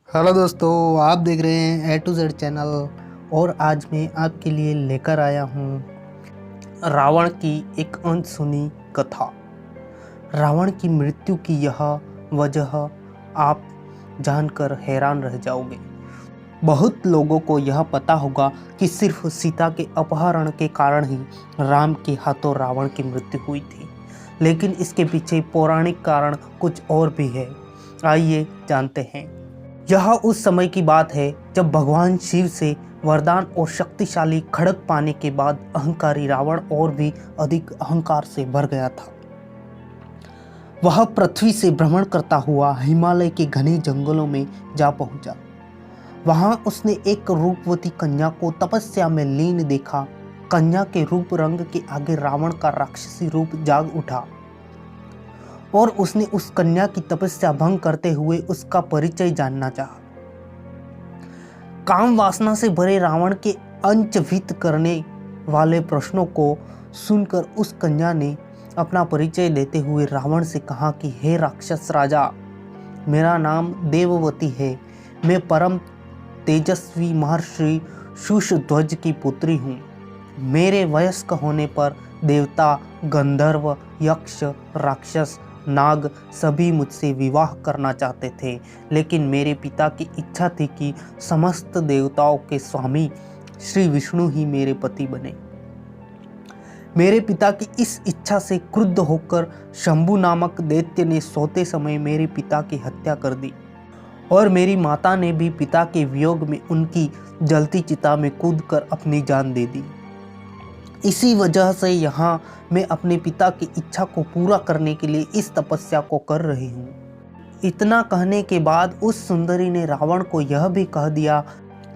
Hello दोस्तों, आप देख रहे हैं ए टू जेड चैनल। और आज मैं आपके लिए लेकर आया हूँ रावण की एक अनसुनी कथा। रावण की मृत्यु की यह वजह आप जानकर हैरान रह जाओगे। बहुत लोगों को यह पता होगा कि सिर्फ सीता के अपहरण के कारण ही राम के हाथों रावण की मृत्यु हुई थी, लेकिन इसके पीछे पौराणिक कारण कुछ और भी है। आइए जानते हैं। यह उस समय की बात है जब भगवान शिव से वरदान और शक्तिशाली खड्ग पाने के बाद अहंकारी रावण और भी अधिक अहंकार से भर गया था। वह पृथ्वी से भ्रमण करता हुआ हिमालय के घने जंगलों में जा पहुंचा। वहां उसने एक रूपवती कन्या को तपस्या में लीन देखा। कन्या के रूप रंग के आगे रावण का राक्षसी रूप जाग उठा और उसने उस कन्या की तपस्या भंग करते हुए उसका परिचय जानना चाहा। काम वासना से भरे रावण के अंचभित करने वाले प्रश्नों को सुनकर उस कन्या ने अपना परिचय देते हुए रावण से कहा कि हे राक्षस राजा, मेरा नाम देववती है। मैं परम तेजस्वी महर्षि शूशध्वज की पुत्री हूँ। मेरे वयस्क होने पर देवता, गंधर्व, यक्ष, राक्षस, नाग सभी मुझसे विवाह करना चाहते थे, लेकिन मेरे पिता की इच्छा थी कि समस्त देवताओं के स्वामी श्री विष्णु ही मेरे पति बने। मेरे पिता की इस इच्छा से क्रुद्ध होकर शंभु नामक दैत्य ने सोते समय मेरे पिता की हत्या कर दी और मेरी माता ने भी पिता के वियोग में उनकी जलती चिता में कूदकर अपनी जान दे दी। इसी वजह से यहाँ मैं अपने पिता की इच्छा को पूरा करने के लिए इस तपस्या को कर रही हूँ। इतना कहने के बाद उस सुंदरी ने रावण को यह भी कह दिया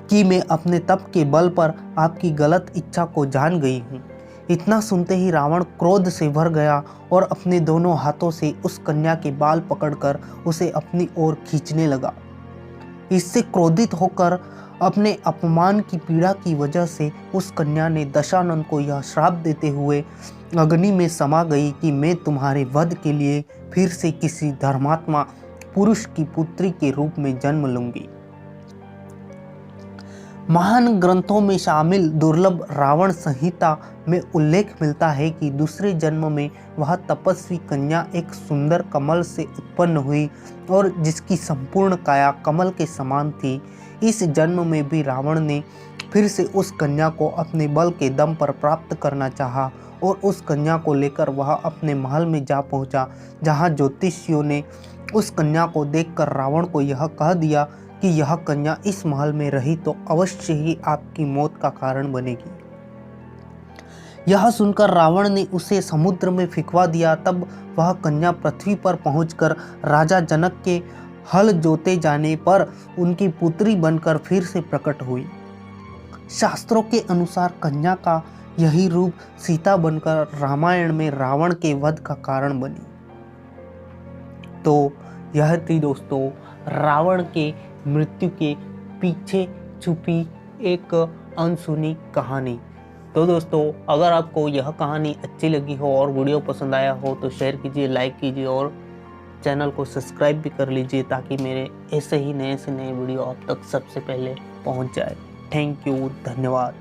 कि मैं अपने तप के बल पर आपकी गलत इच्छा को जान गई हूँ। इतना सुनते ही रावण क्रोध से भर गया और अपने दोनों हाथों से उस कन्या के बाल पकड़कर उसे अपनी ओर खींचने लगा। इससे क्रोधित होकर अपने अपमान की पीड़ा की वजह से उस कन्या ने दशानन को यह श्राप देते हुए अग्नि में समा गई कि मैं तुम्हारे वध के लिए फिर से किसी धर्मात्मा पुरुष की पुत्री के रूप में जन्म लूंगी। महान ग्रंथों में शामिल दुर्लभ रावण संहिता में उल्लेख मिलता है कि दूसरे जन्म में वह तपस्वी कन्या एक सुंदर कमल से उत्पन्न हुई और जिसकी संपूर्ण काया कमल के समान थी। इस जन्म में भी रावण ने फिर से उस कन्या को अपने बल के दम पर प्राप्त करना चाहा और उस कन्या को लेकर वह अपने महल में जा पहुंचा, जहां ज्योतिषियों ने उस कन्या को देखकर रावण को यह कह दिया कि यह कन्या इस महल में रही तो अवश्य ही आपकी मौत का कारण बनेगी। यह सुनकर रावण ने उसे समुद्र में फेंकवा दिया। तब वह कन्या पृथ्वी पर पहुंचकर राजा जनक के हल जोते जाने पर उनकी पुत्री बनकर फिर से प्रकट हुई। शास्त्रों के अनुसार कन्या का यही रूप सीता बनकर रामायण में रावण के वध का कारण बनी। तो यह थी दोस्तों रावण के मृत्यु के पीछे छुपी एक अनसुनी कहानी। तो दोस्तों, अगर आपको यह कहानी अच्छी लगी हो और वीडियो पसंद आया हो तो शेयर कीजिए, लाइक कीजिए और चैनल को सब्सक्राइब भी कर लीजिए ताकि मेरे ऐसे ही नए से नए वीडियो आप तक सबसे पहुंच जाए। थैंक यू, धन्यवाद।